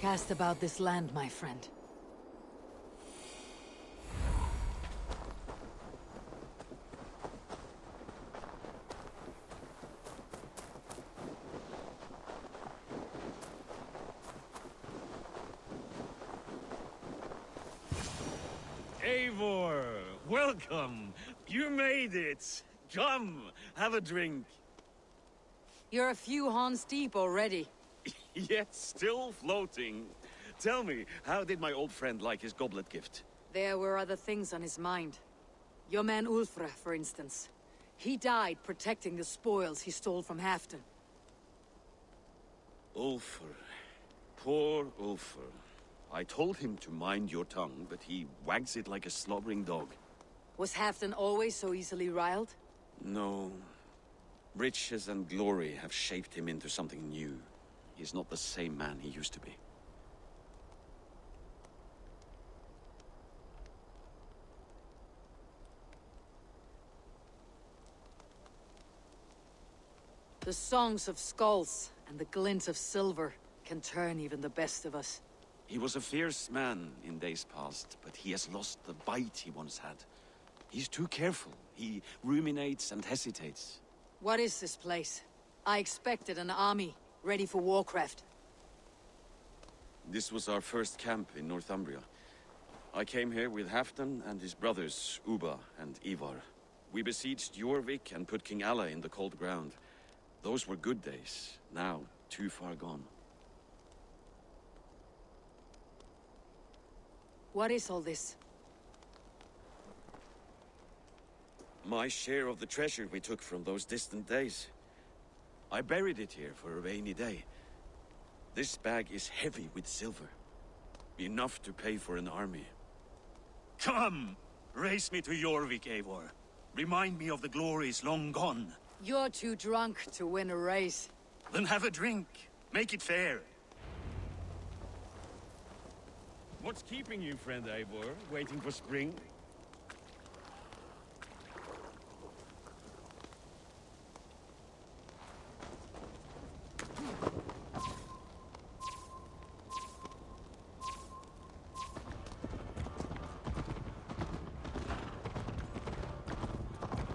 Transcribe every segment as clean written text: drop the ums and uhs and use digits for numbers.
Cast about this land, my friend. Eivor, welcome! You made it! Come, have a drink. You're a few Hans deep already. Yet still floating. Tell me, how did my old friend like his goblet gift? There were other things on his mind. Your man Ulfre, for instance. He died protecting the spoils he stole from Halfdan. Ulfr. Poor Ulfr. I told him to mind your tongue, but he wags it like a slobbering dog. Was Halfdan always so easily riled? No. Riches and glory have shaped him into something new. He's not the same man he used to be. The songs of skulls and the glint of silver can turn even the best of us. He was a fierce man in days past, but he has lost the bite he once had. He's too careful. He ruminates and hesitates. What is this place? I expected an army, ready for warcraft. This was our first camp in Northumbria. I came here with Halfdan and his brothers, Ubba and Ivar. We besieged Jorvik and put King Alla in the cold ground. Those were good days, now too far gone. What is all this? My share of the treasure we took from those distant days. I buried it here for a rainy day. This bag is heavy with silver. Enough to pay for an army. Come! Race me to Jorvik, Eivor. Remind me of the glories long gone. You're too drunk to win a race. Then have a drink. Make it fair. What's keeping you, friend Eivor? Waiting for spring?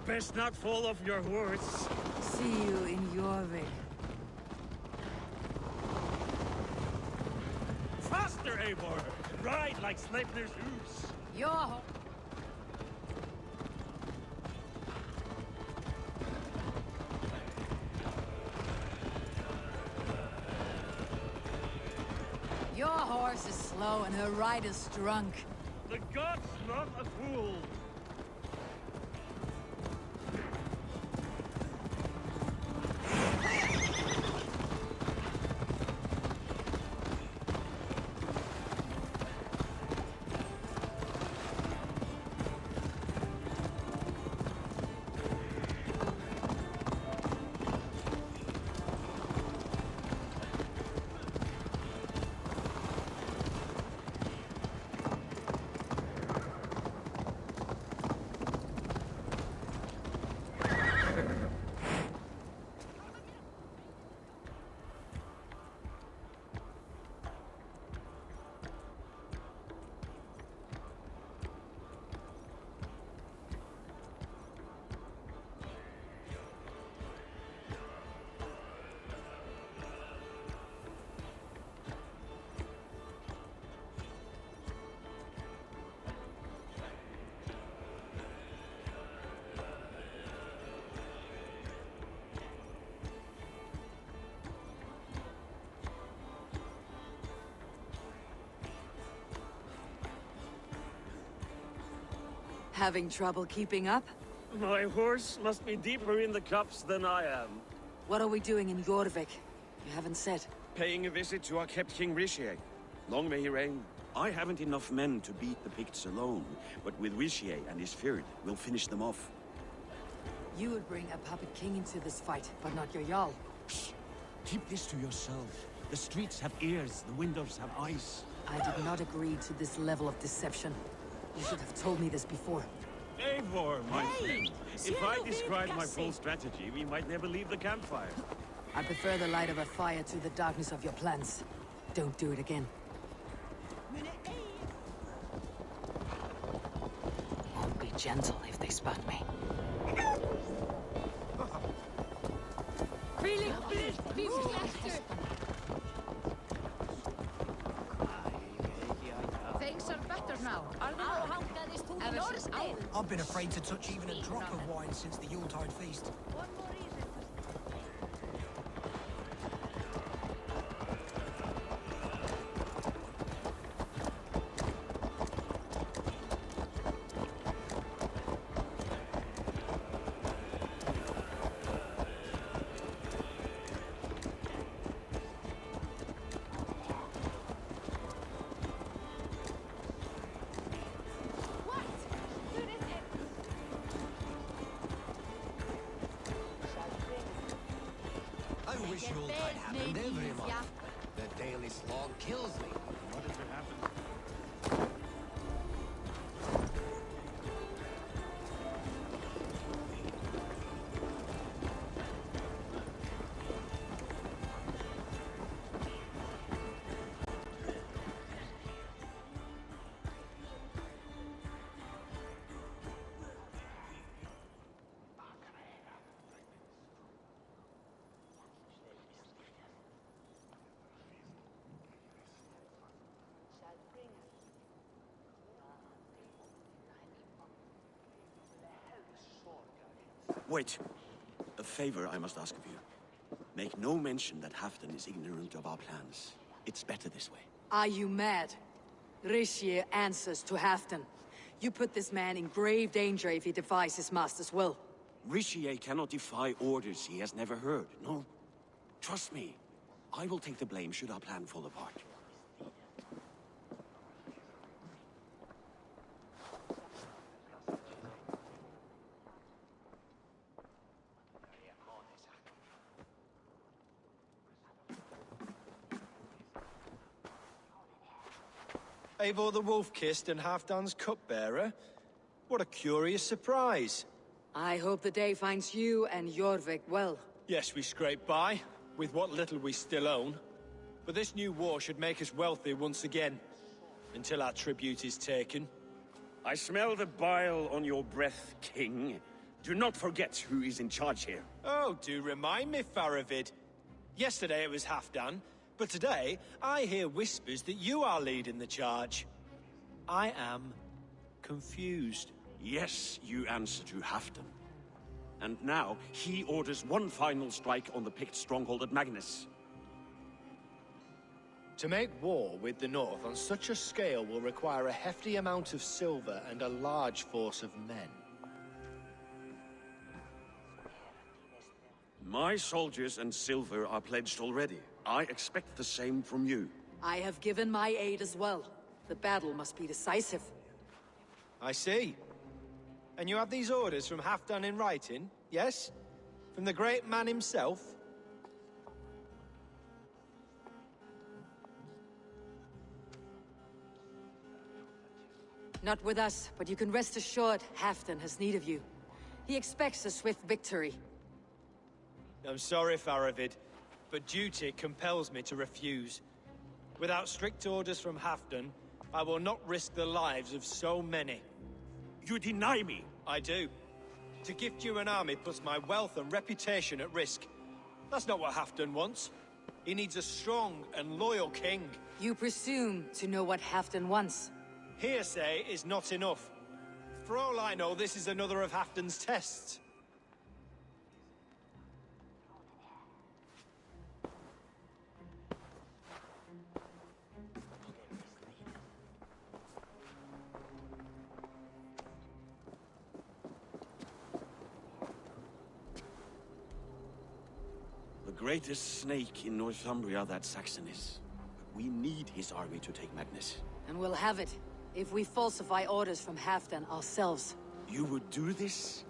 Best not fall off your horse. See you in Jorvik. Faster, Eivor! Ride like Sleipnir's hooves. Your horse is slow and her rider's drunk. The gods love a fool. Having trouble keeping up? My horse must be deeper in the cups than I am. What are we doing in Jorvik? You haven't said. Paying a visit to our kept King Rishie. Long may he reign. I haven't enough men to beat the Picts alone, but with Rishie and his Fyrd, we'll finish them off. You would bring a puppet king into this fight, but not your Jarl. Shh! Keep this to yourself. The streets have ears, the windows have eyes. I did not agree to this level of deception. You should have told me this before. Eivor, my friend. If I described my full Cassie. strategy, we might never leave the campfire. I prefer the light of a fire to the darkness of your plans. Don't do it again. Won't be gentle if they spot me. Things are better now, are they not? I've been afraid to touch even a drop of wine since the Yuletide feast. I wish Yuletide happened every month. The daily slog kills me. What if it happens? Wait. A favor I must ask of you. Make no mention that Halfdan is ignorant of our plans. It's better this way. Are you mad? Rishier answers to Halfdan. You put this man in grave danger if he defies his master's will. Rishier cannot defy orders he has never heard, no? Trust me. I will take the blame should our plan fall apart. Eivor the Wolf-Kissed and Halfdan's cupbearer? What a curious surprise. I hope the day finds you and Jorvik well. Yes, we scrape by, with what little we still own. But this new war should make us wealthy once again, until our tribute is taken. I smell the bile on your breath, King. Do not forget who is in charge here. Oh, do remind me, Faravid. Yesterday it was Halfdan, but today I hear whispers that you are leading the charge. I am confused. Yes, you answer to Halfdan. And now, he orders one final strike on the Pict stronghold at Magnus. To make war with the North on such a scale will require a hefty amount of silver and a large force of men. My soldiers and silver are pledged already. I expect the same from you. I have given my aid as well. The battle must be decisive. I see. And you have these orders from Halfdan in writing, yes? From the great man himself? Not with us, but you can rest assured Halfdan has need of you. He expects a swift victory. I'm sorry, Faravid, but duty compels me to refuse. Without strict orders from Halfdan, I will not risk the lives of so many. You deny me! I do. To gift you an army puts my wealth and reputation at risk. That's not what Halfdan wants. He needs a strong and loyal king. You presume to know what Halfdan wants. Hearsay is not enough. For all I know, this is another of Halfdan's tests. The greatest snake in Northumbria that Saxon is. But we need his army to take Magnus. And we'll have it, if we falsify orders from Halfdan ourselves. You would do this?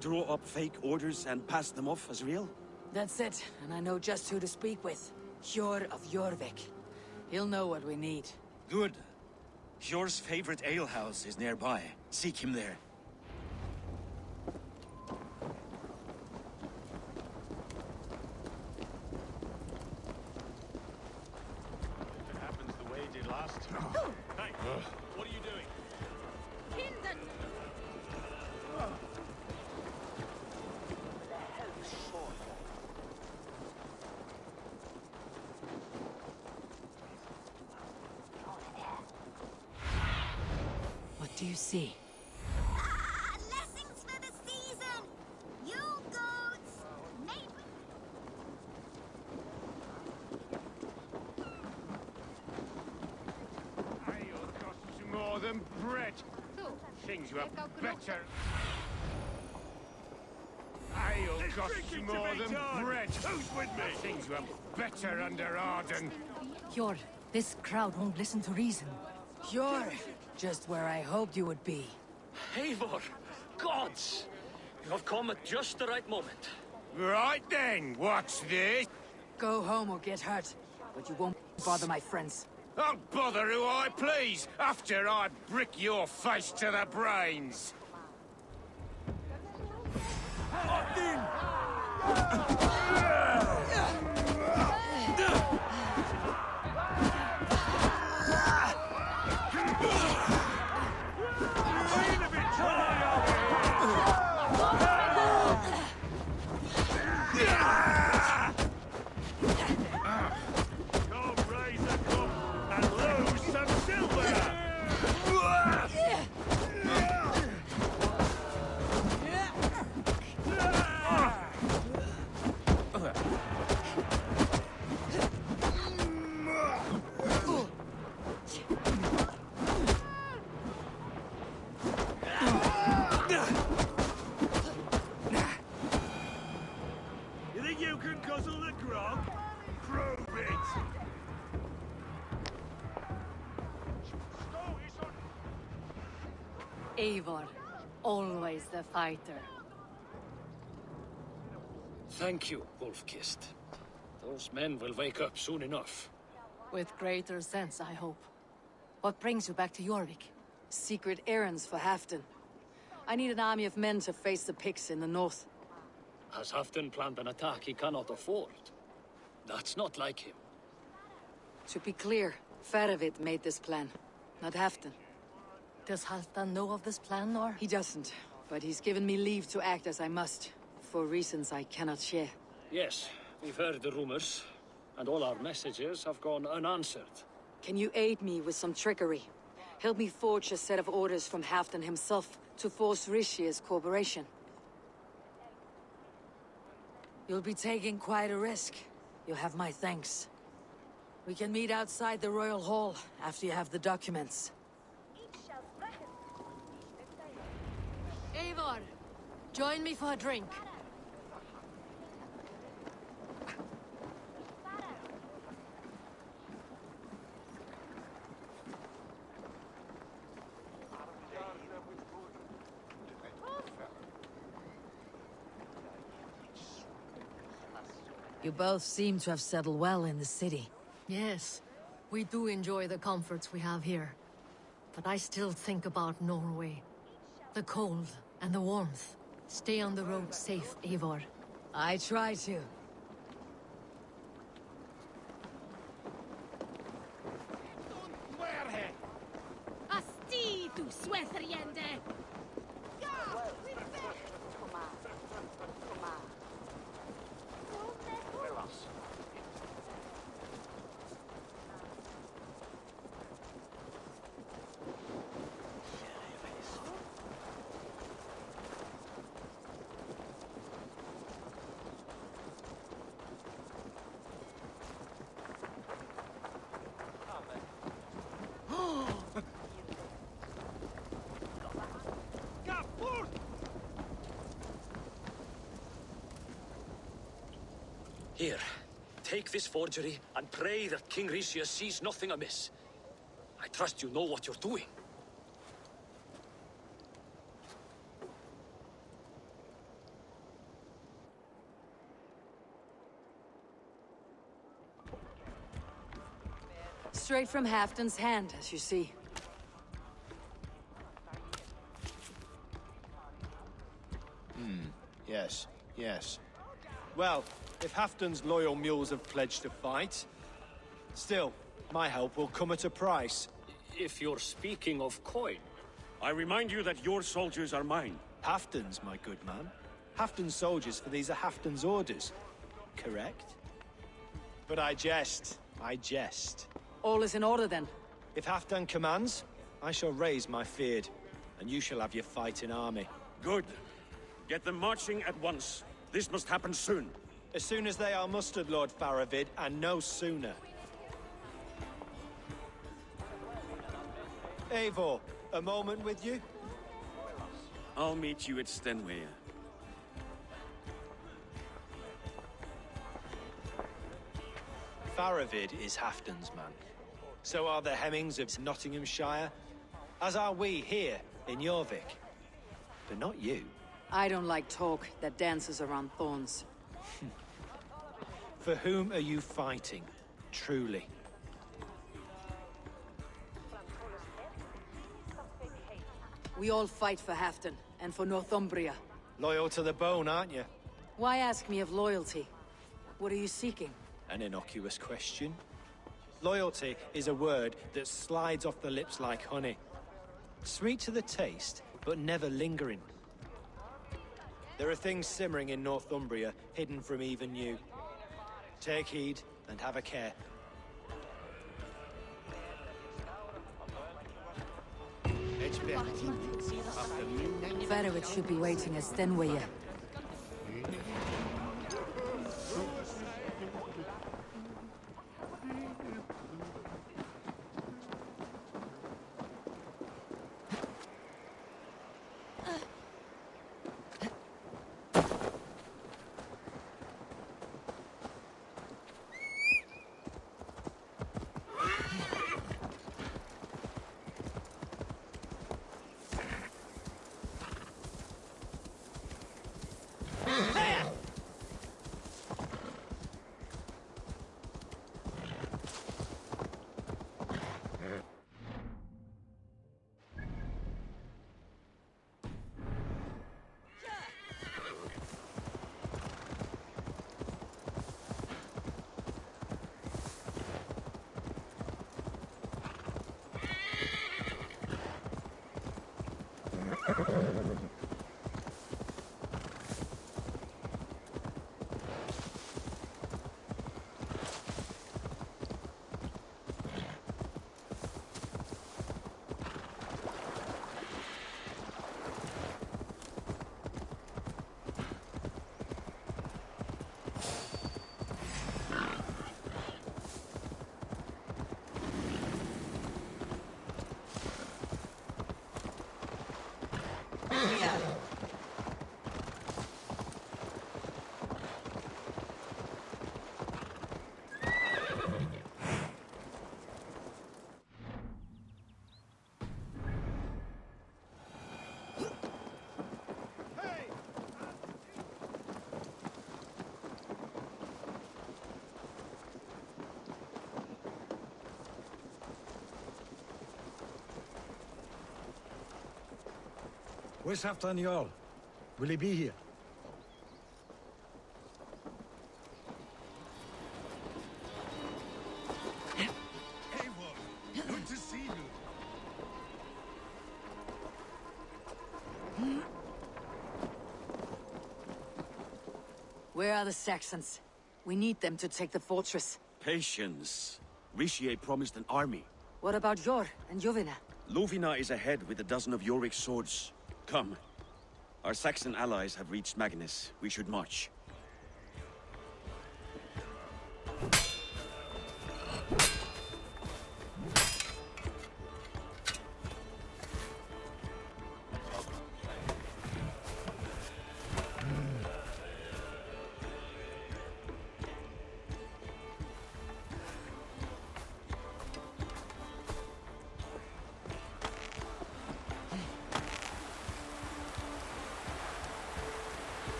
Draw up fake orders and pass them off as real? That's it, and I know just who to speak with. Hjor of Jorvik. He'll know what we need. Good. Hjor's favorite alehouse is nearby. Seek him there. If it happens the way it did last time. you see? Blessings for the season! You goats! Maybe... Ale costs you more than bread. Things you have better... Ale costs you more than bread. Who's with me? Things you have better under Arden. Jor, this crowd won't listen to reason. You're just where I hoped you would be. Eivor! Gods! You have come at just the right moment. Right then, what's this? Go home or get hurt, but you won't bother my friends. I'll bother who I please, after I brick your face to the brains. Eivor, always the fighter. Thank you, Wolf-Kissed. Those men will wake up soon enough. With greater sense, I hope. What brings you back to Jorvik? Secret errands for Halfdan. I need an army of men to face the Picts in the north. Has Halfdan planned an attack he cannot afford? That's not like him. To be clear, Faravid made this plan, not Halfdan. Does Halfdan know of this plan, or...? He doesn't, but he's given me leave to act as I must, for reasons I cannot share. Yes, we've heard the rumors, and all our messages have gone unanswered. Can you aid me with some trickery? Help me forge a set of orders from Halfdan himself to force Rishia's cooperation. You'll be taking quite a risk. You'll have my thanks. We can meet outside the Royal Hall after you have the documents. Eivor, join me for a drink. You both seem to have settled well in the city. Yes, we do enjoy the comforts we have here. But I still think about Norway. The cold and the warmth. Stay on the road safe, Eivor. I try to. Asti, du Sweatheriende! Here, take this forgery and pray that King Rishia sees nothing amiss. I trust you know what you're doing. Straight from Halfdan's hand, as you see. Yes, yes. Well, if Halfdan's loyal mules have pledged to fight, still, my help will come at a price. If you're speaking of coin... I remind you that your soldiers are mine. Halfdan's, my good man. Halfdan's soldiers, for these are Halfdan's orders. Correct? But I jest. I jest. All is in order then. If Halfdan commands, I shall raise my feared. and you shall have your fighting army. Good. Get them marching at once. This must happen soon. As soon as they are mustered, Lord Faravid, and no sooner. Eivor, a moment with you? I'll meet you at Stenway. Faravid is Halfdan's man. So are the Hemmings of Nottinghamshire, as are we here in Jorvik. But not you. I don't like talk that dances around thorns. For whom are you fighting, truly? We all fight for Halfdan, and for Northumbria. Loyal to the bone, aren't you? Why ask me of loyalty? What are you seeking? An innocuous question. Loyalty is a word that slides off the lips like honey. Sweet to the taste, but never lingering. There are things simmering in Northumbria, hidden from even you. Take heed, and have a care. Faravid should be waiting at Stenway. Where's Halfdan Jarl? Will he be here? Eivor, good to see you. Where are the Saxons? We need them to take the fortress. Patience. Ricier promised an army. What about Jor and Jovina? Lovina is ahead with a dozen of Jorvik's swords. Come. Our Saxon allies have reached Magnus. We should march.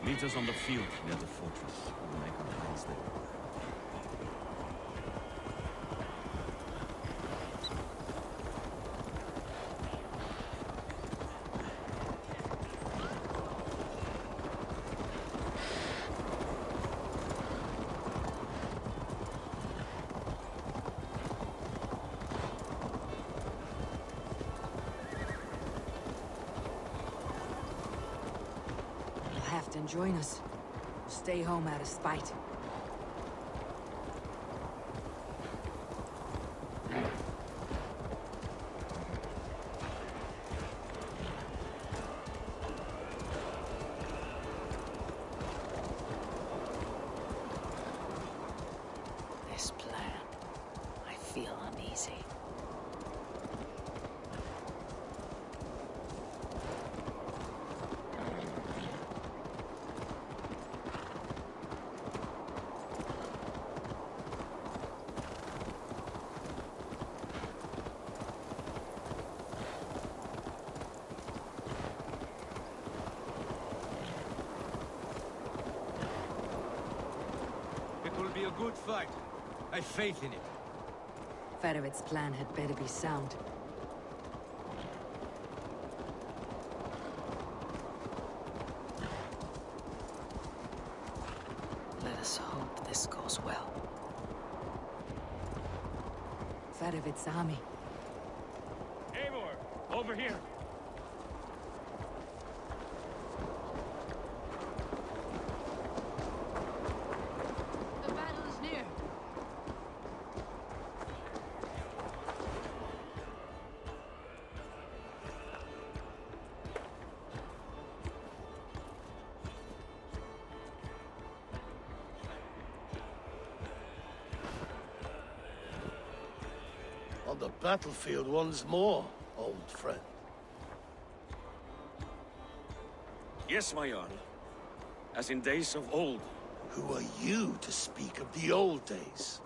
Meet us on the field near the fortress. We'll make our plans there. left and join us. Stay home out of spite. This plan, I feel uneasy. It will be a good fight. I've faith in it. Fedovic's plan had better be sound. Let us hope this goes well. Fedovic's army. Eivor, over here. The battle is near. On the battlefield once more, old friend. Yes, my Jarl. As in days of old. Who are you to speak of the old days?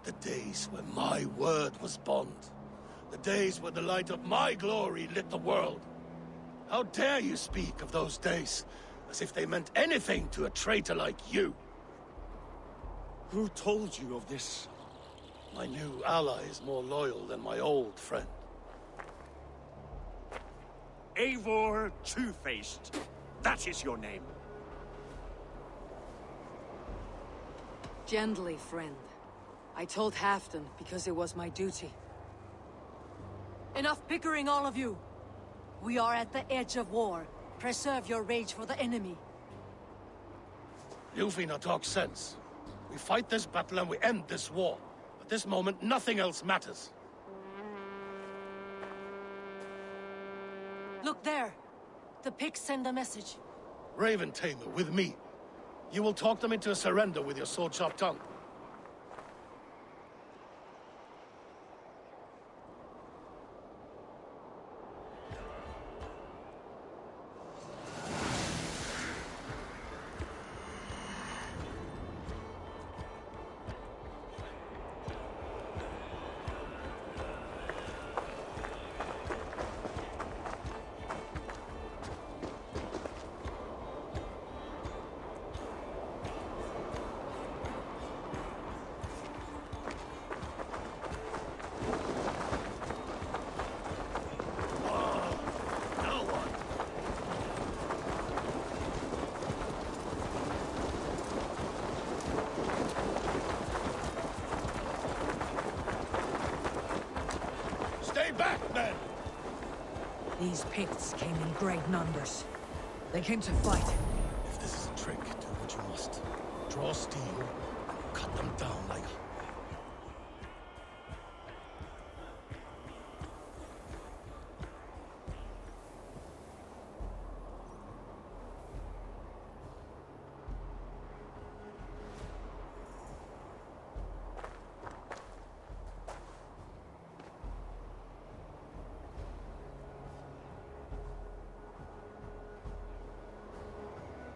The days when my word was bond. The days when the light of my glory lit the world. How dare you speak of those days, as if they meant anything to a traitor like you? Who told you of this? My new ally is more loyal than my old friend. Eivor Two-Faced. That is your name. Gently, friend. I told Halfdan because it was my duty. Enough bickering, all of you! We are at the edge of war. Preserve your rage for the enemy. Ljufina talks sense. We fight this battle and we end this war. At this moment, nothing else matters. Look there! The pigs send a message. Raven Tamer, with me. You will talk them into a surrender with your sword-sharp tongue. Stay back, men! These Picts came in great numbers. They came to fight. If this is a trick, do what you must. Draw steel, cut them down like...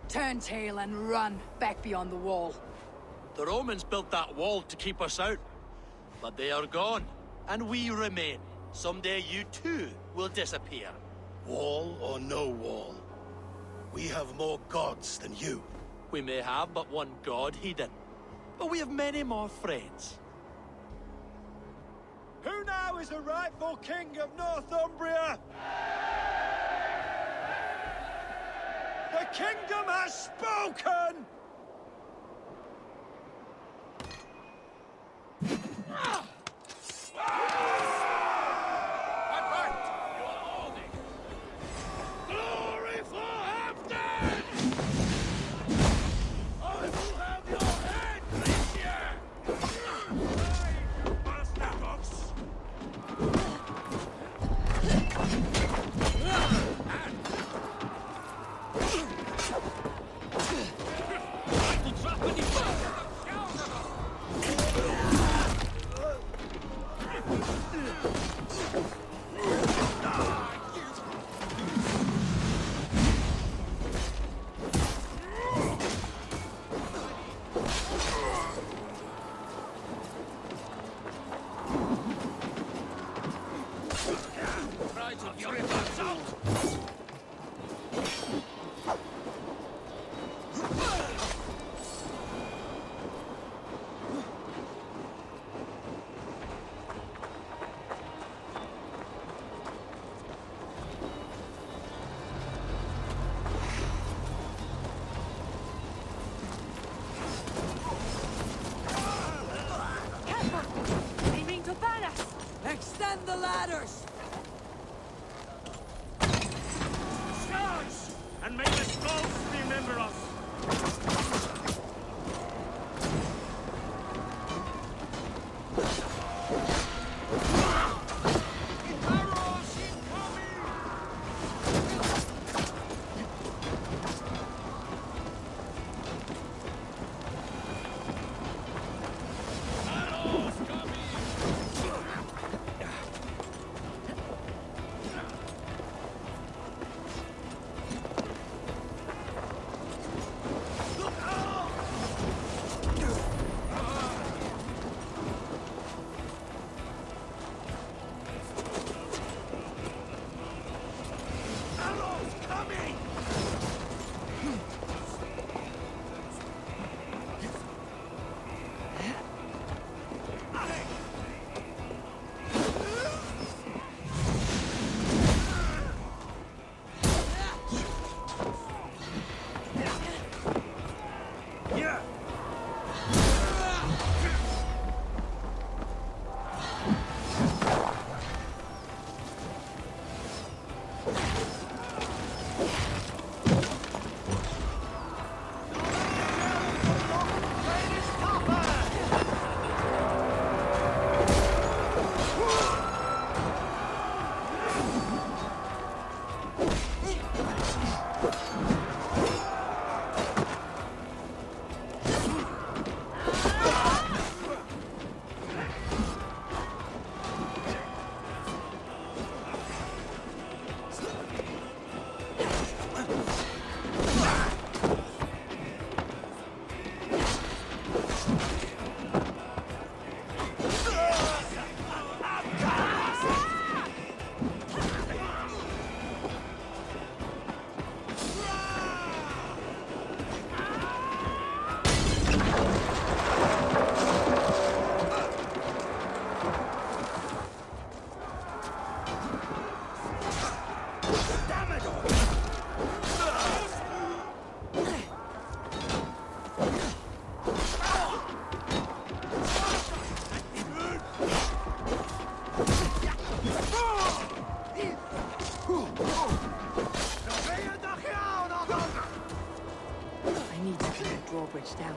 Turn tail and run back beyond the wall. The Romans built that wall to keep us out. But they are gone, and we remain. Someday you too will disappear. Wall or no wall, we have more gods than you. We may have but one god hidden, but we have many more friends. Who now is the rightful king of Northumbria? The kingdom has spoken! Glory for Halfdan! ladders! Charge! And may the scrolls remember us! drawbridge down.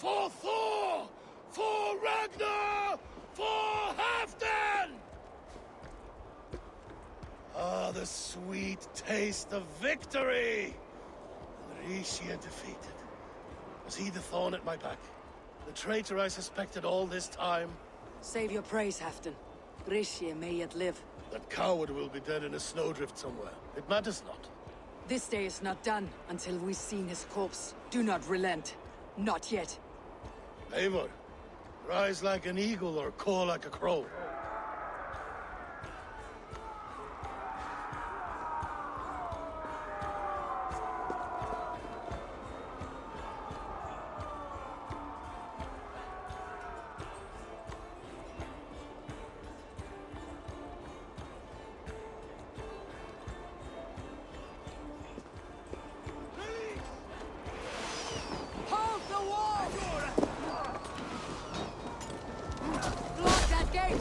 For Thor! For Ragnar! For Halfdan! Ah, the sweet taste of victory! Rishia defeated. Was he the thorn at my back? The traitor I suspected all this time? Save your praise, Halfdan. Rishia may yet live. That coward will be dead in a snowdrift somewhere. It matters not. This day is not done until we've seen his corpse. Do not relent. Not yet. Eivor, rise like an eagle or caw like a crow. Hold the wall! Block that gate!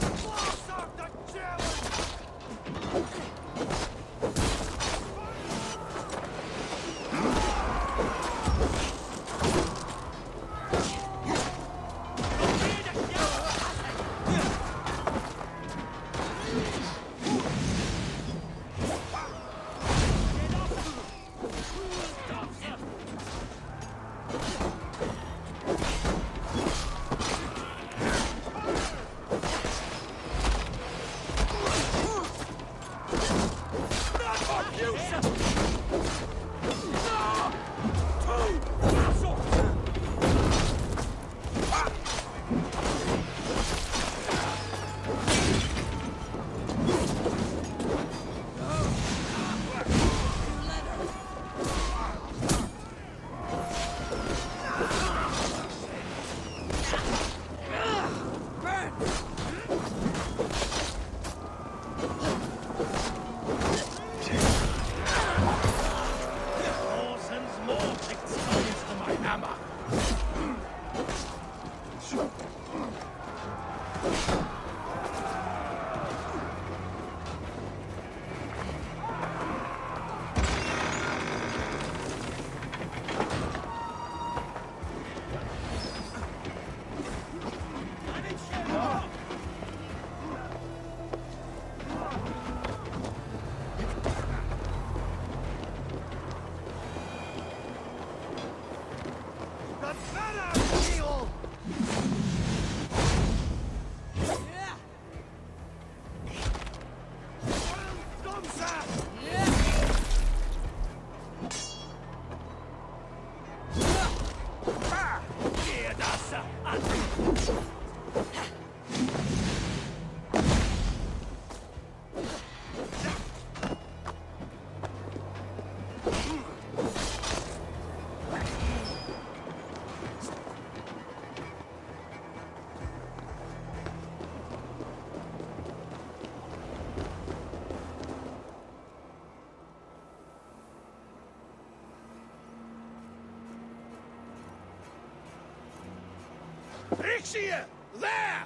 Eurvicsire! There!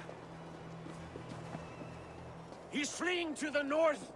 He's fleeing to the north!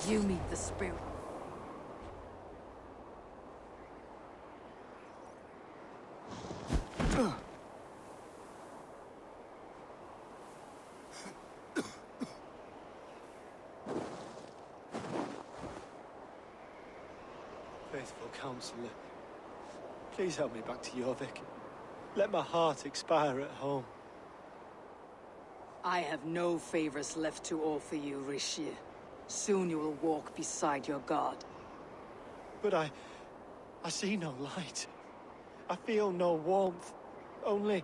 You meet the spirit. Faithful counselor, please help me back to Jorvik. Let my heart expire at home. I have no favors left to offer you, Rishir. Soon you will walk beside your god. But I see no light. I feel no warmth. Only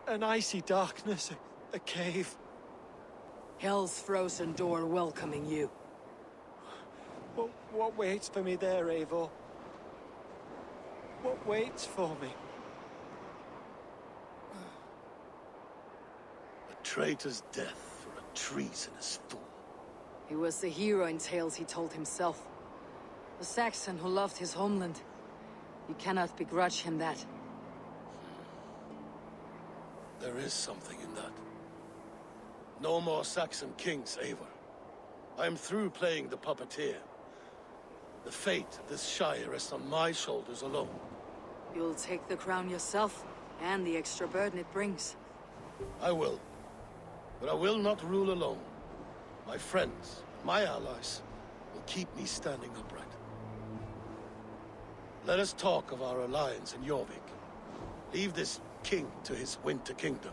An icy darkness, a cave. Hell's frozen door welcoming you. What waits for me there, Eivor? What waits for me? A traitor's death for a treasonous fool. He was the hero in tales he told himself. A Saxon who loved his homeland. You cannot begrudge him that. There is something in that. No more Saxon kings, Eivor. I am through playing the puppeteer. The fate of this Shire rests on my shoulders alone. You'll take the crown yourself, and the extra burden it brings. I will. But I will not rule alone. My friends, my allies, will keep me standing upright. Let us talk of our alliance in Jorvik. Leave this king to his winter kingdom.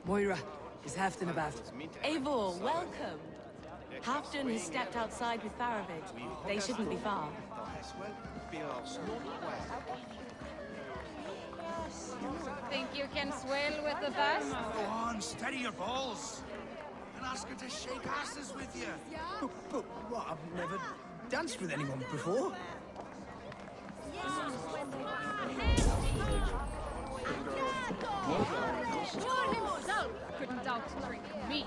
Moira, is Halfdan about? Eivor, welcome. Halfdan has stepped outside with Faravid. They shouldn't be far. Think you can swell with the best? Go on, steady your balls. And ask her to shake asses with you. But what? I've never danced with anyone before. Sure himself couldn't out-drink me.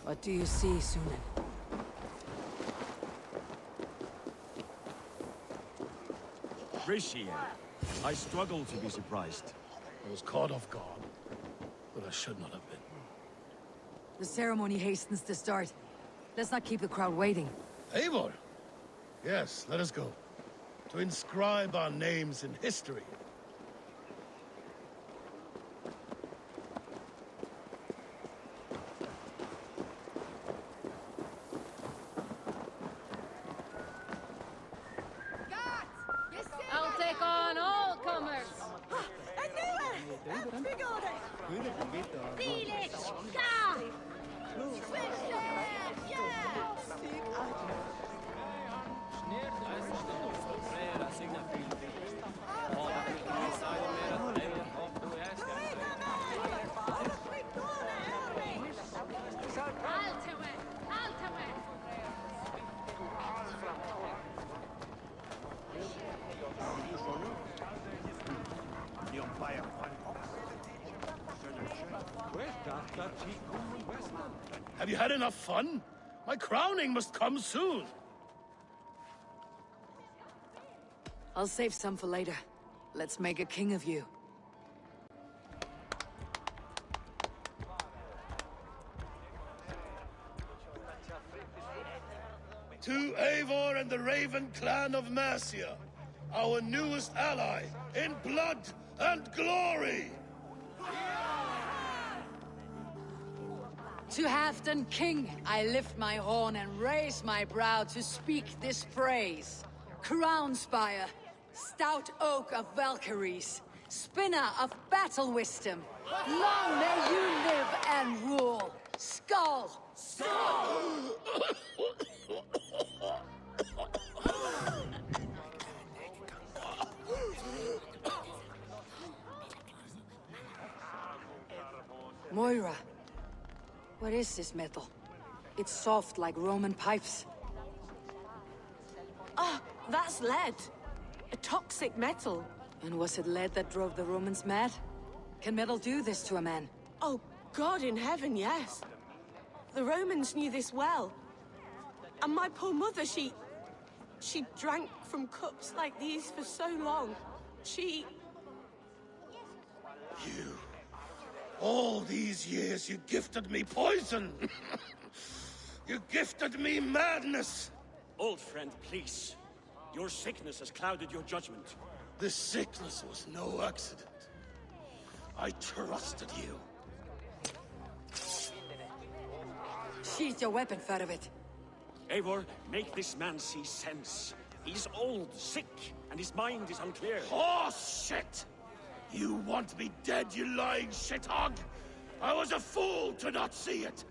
What do you see, Sunan? Rishi, I struggle to be surprised. I was caught off guard, but I should not have been. The ceremony hastens to start. Let's not keep the crowd waiting. Eivor? Yes, let us go. To inscribe our names in history. I'll take on all comers. Have you had enough fun? My crowning must come soon. I'll save some for later. Let's make a king of you. To Eivor and the Raven clan of Mercia, our newest ally in blood and glory! To Halfdan King, I lift my horn and raise my brow to speak this praise. Crown spire, stout oak of Valkyries, spinner of battle wisdom, long may you live and rule. Skull! Skull! Moira, what is this metal? It's soft like Roman pipes. Ah, that's lead. A toxic metal. And was it lead that drove the Romans mad? Can metal do this to a man? Oh, God in heaven, yes. The Romans knew this well. And my poor mother, she drank from cups like these for so long. She... You... All these years you gifted me poison! You gifted me madness! Old friend, please. Your sickness has clouded your judgment. This sickness was no accident. I trusted you. Sheath your weapon, Farovit. Eivor, make this man see sense. He's old, sick, and his mind is unclear. Horse shit! You want me dead, you lying shithog? I was a fool to not see it!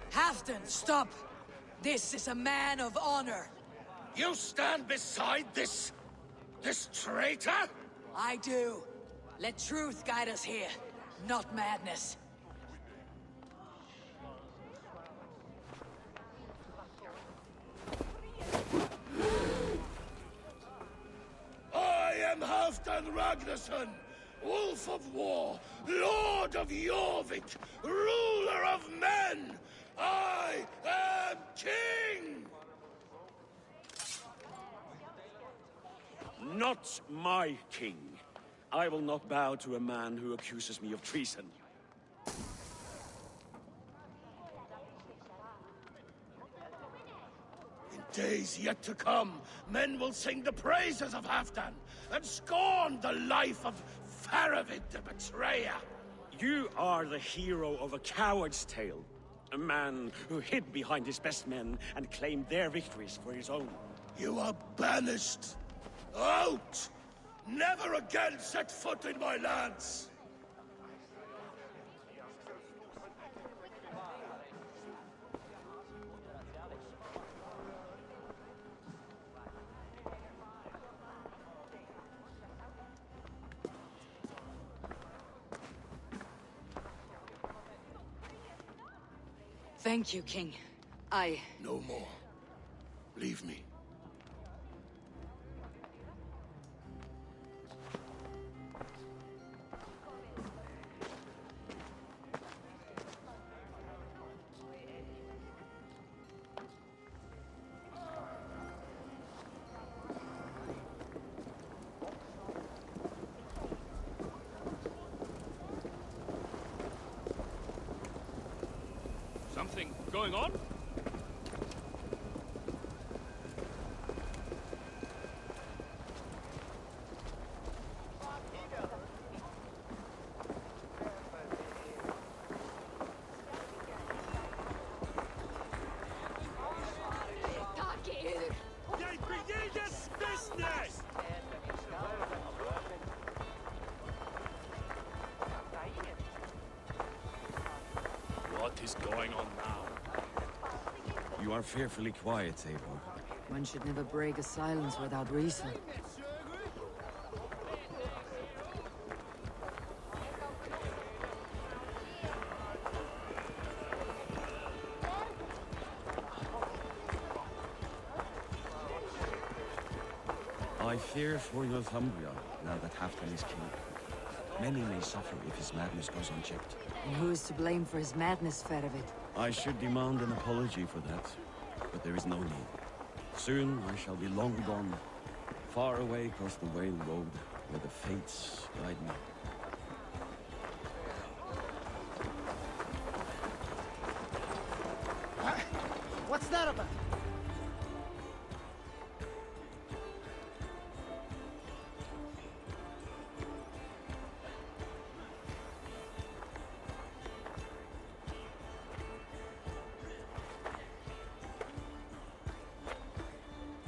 Halfdan, stop! This is a man of honor! You stand beside this traitor? I do. Let truth guide us here, not madness. I am Halfdan Ragnarsson, Wolf of War, Lord of Jorvik, ruler of men! I am king! Not my king. I will not bow to a man who accuses me of treason. In days yet to come, men will sing the praises of Halfdan and scorn the life of Farovit the betrayer. You are the hero of a coward's tale. A man who hid behind his best men and claimed their victories for his own. You are banished. Out! Never again set foot in my lands! Thank you, King. No more. Leave me. going on? What is going on now? You are fearfully quiet, Eivor. One should never break a silence without reason. I fear for Northumbria, now that Halfdan is king. Many may suffer if his madness goes unchecked. And who is to blame for his madness, Fedovit? I should demand an apology for that, but there is no need. Soon I shall be long gone, far away across the Whale Road, where the fates guide me. What's that about?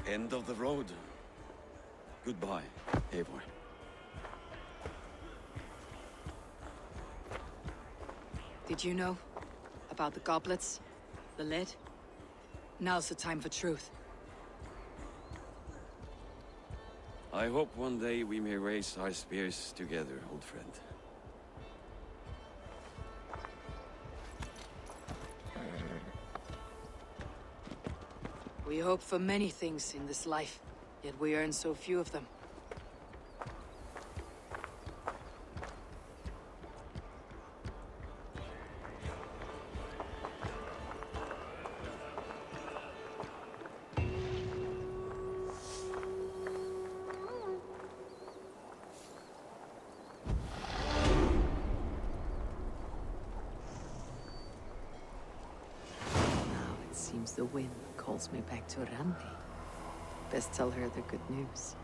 End of the road. Goodbye, Eivor. Did you know? About the goblets? The lead? Now's the time for truth. I hope one day we may raise our spears together, old friend. We hope for many things in this life, yet we earn so few of them. Now it seems the wind calls me back to Randi. Best tell her the good news.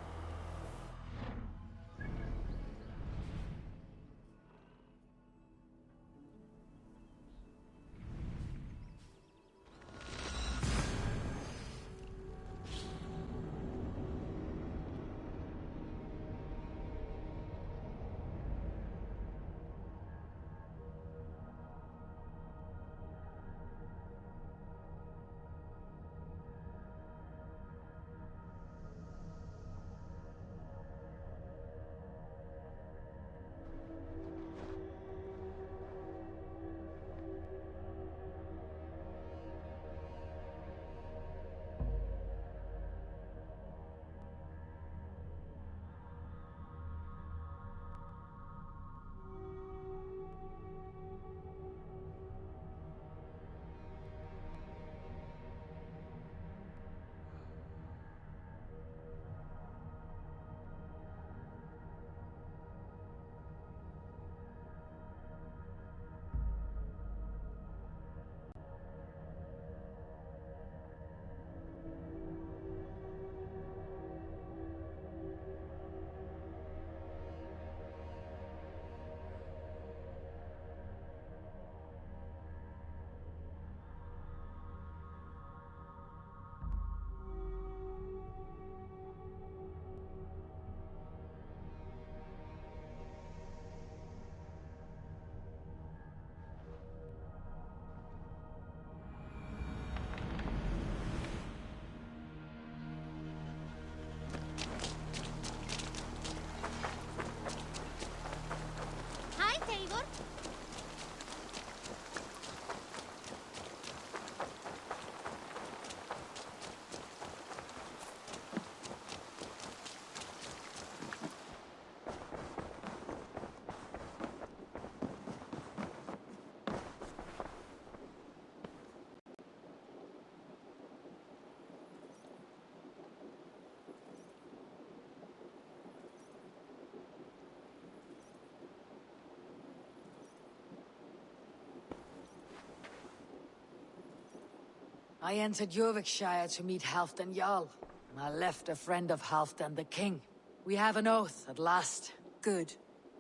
I entered Eurvicsire to meet Halfdan Jarl, and I left a friend of Halfdan the King. We have an oath at last. Good.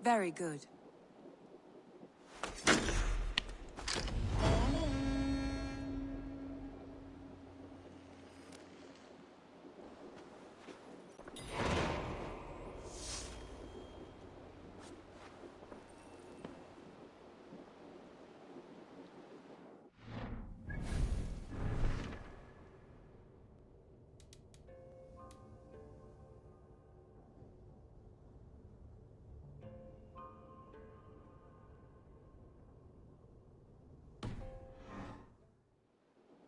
Very good.